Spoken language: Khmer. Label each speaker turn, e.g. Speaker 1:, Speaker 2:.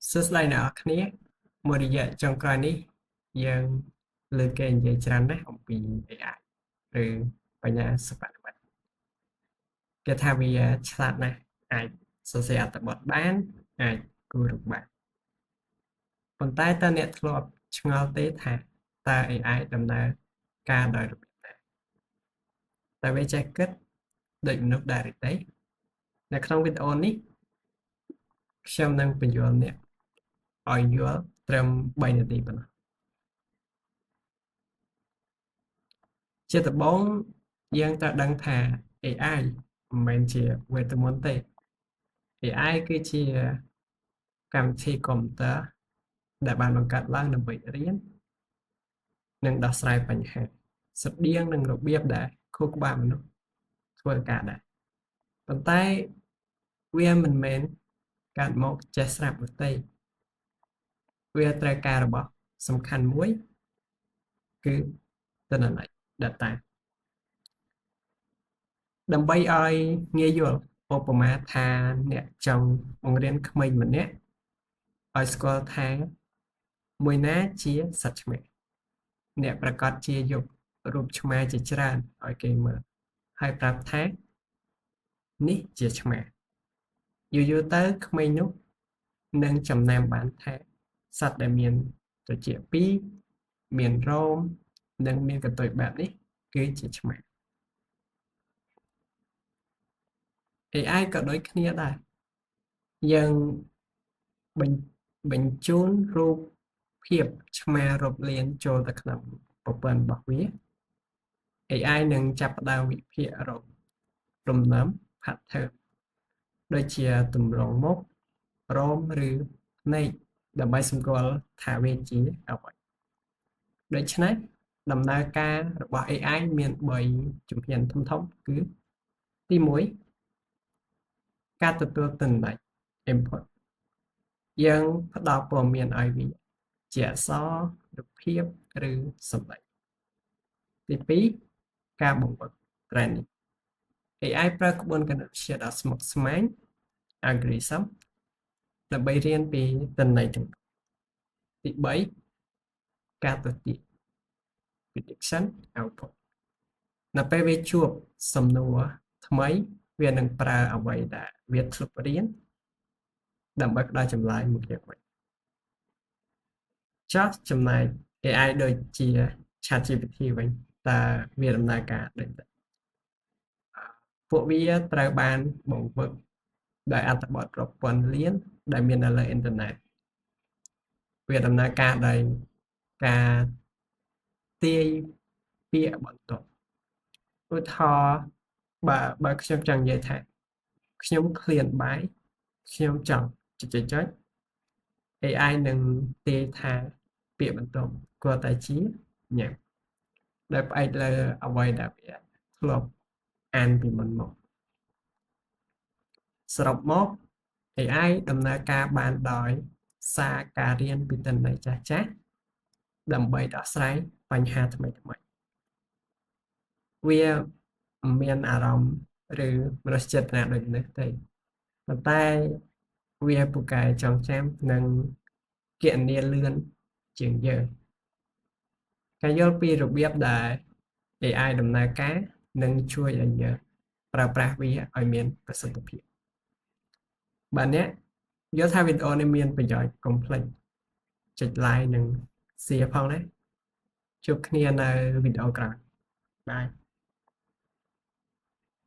Speaker 1: សួស្តីអ្នកនរគ្នាមួយរយៈចុងក្រោយនេះយើងលើកគេនិយាយច្រើនណាស់អំពី AI ឬបញ្ញាសិប្បនិម្មិតគេថាវាឆ្លាតណាស់អាចសរសេរអត្ថបទបានអាចគូររូបបានប៉ុន្តែតើអ្នកធ្លាប់ឆ្ងល់ទេថាតើ AI ដំណើរការដោយរបៀបណាតើវាចេះគិតដូចមនុស្សដែរឬទេនៅក្នុងវីដេអូនេះខ្ញុំនឹងបញ្យល់អ្នកឲ្យយល់ត្រឹម3នាទីប៉ុណ្ណោះជាដំបូងយើងត្រូវដឹងថា AI មិនមែនជាវេទមន្តទេ AI គឺជាកម្មវិធីកុំព្យូទ័រដែលបានបង្កើតឡើងដើម្បីរៀននិងដោះស្រាយបញ្ហាស្រដៀងនឹងរបៀបដែលខួរក្បាលមនុស្សធ្វើការដែរប៉ុន្តែវាមិនមែនកើតមកចេះស្រាប់នោះទេវាត្រូវការរបស់សំខាន់មួយគឺទិន្នន័យ data ដើម្បីឲ្យងាយយល់ឧបមាថាអ្នកចង់បង្រៀនក្មេងម្នាក់ឲ្យស្គាល់ថាមួយណាជាសត្វឆ្មាអ្នកប្រកាសជាយករូបឆ្មាជាច្រើនឲ្យគេមើលហើយប្រាប់ថានេះជាឆ្មាយូរទៅក្មេងនោះនឹងចំណាំបានថាសត្វដែលមានត្រចៀកពីរមានរោមនិងមានកន្ទុយបែបនេះគឺជាឆ្មា AI ក៏ដូចគ្នាដែរយើងបញ្ជូនរូបភាពឆ្មារាប់លានចូលទៅក្នុងប្រព័ន្ធរបស់វា AI នឹងចាប់ផ្ដើមវិភាគរករំនាំ pattern ដូចជាទម្រង់មុខរោមឬភ្នែកដើម្បីសម្គាល់ថាវាជាអ្វីដូច្នេះដំណើរការរបស់ AI មាន3ជំហានធំៗគឺទី1ការទទួលទិន្នន័យ input យើងផ្ដល់ព័ត៌មានឲ្យវាជាអក្សររូបភាពឬសំឡេងទី2ការបង្វឹក training AI ប្រើក្បួនគណិតវិទ្យាដ៏ស្មុគស្មាញ algorithm ដើម្បីរៀនពីទិន្នន័យទាំងនោះទី3ការទស្សន៍ទាយ prediction output នៅពេលវាជួបសំណួរថ្មីវានឹងប្រើអ្វីដែលវាធ្លាប់រៀនដើម្បីផ្ដល់ចម្លើយមកយ៉ាងវិញចុះចំណែក AI ដូចជា ChatGPT វិញតើវាដំណើរការដូចទេពួកវាត្រូវបានបង្វឹកដោយអត្ថបទរាប់ពាន់លានដែលមាននៅលើអ៊ីនធឺណិតវាដំណើរការដោយការទាយពាក្យបន្ទាប់ឧទាហរណ៍បើខ្ញុំចង់និយាយថាខ្ញុំឃ្លានបាយខ្ញុំចង់ចុច AI នឹងទាយថាពាក្យបន្ទាប់គួរតែជាញ៉ាំដោយផ្អែកលើអ្វីដែលវាធ្លាប់អានពីមុនមកសរុបមក AI ដំណើរការបានដោយសារការរៀនពីទិន្នន័យចាស់ៗដើម្បីដោះស្រាយបញ្ហាថ្មីៗវាមិនមានអារម្មណ៍ឬមនសិការដូចនេះទេប៉ុន្តែវាពូកែចងចាំនិងគណនាលឿនជាងយើងការយល់ពីរបៀបដែល AI ដំណើរការនឹងជួយឲ្យយើងប្រើប្រាស់វាឲ្យមានប្រសិទ្ធភាពបើអ្នកយល់ថាវីដេអូនេះមានប្រយោជន៍កុំភ្លេចចុច like និង share ផងណាជួបគ្នានៅវីដេអូក្រោយបាយ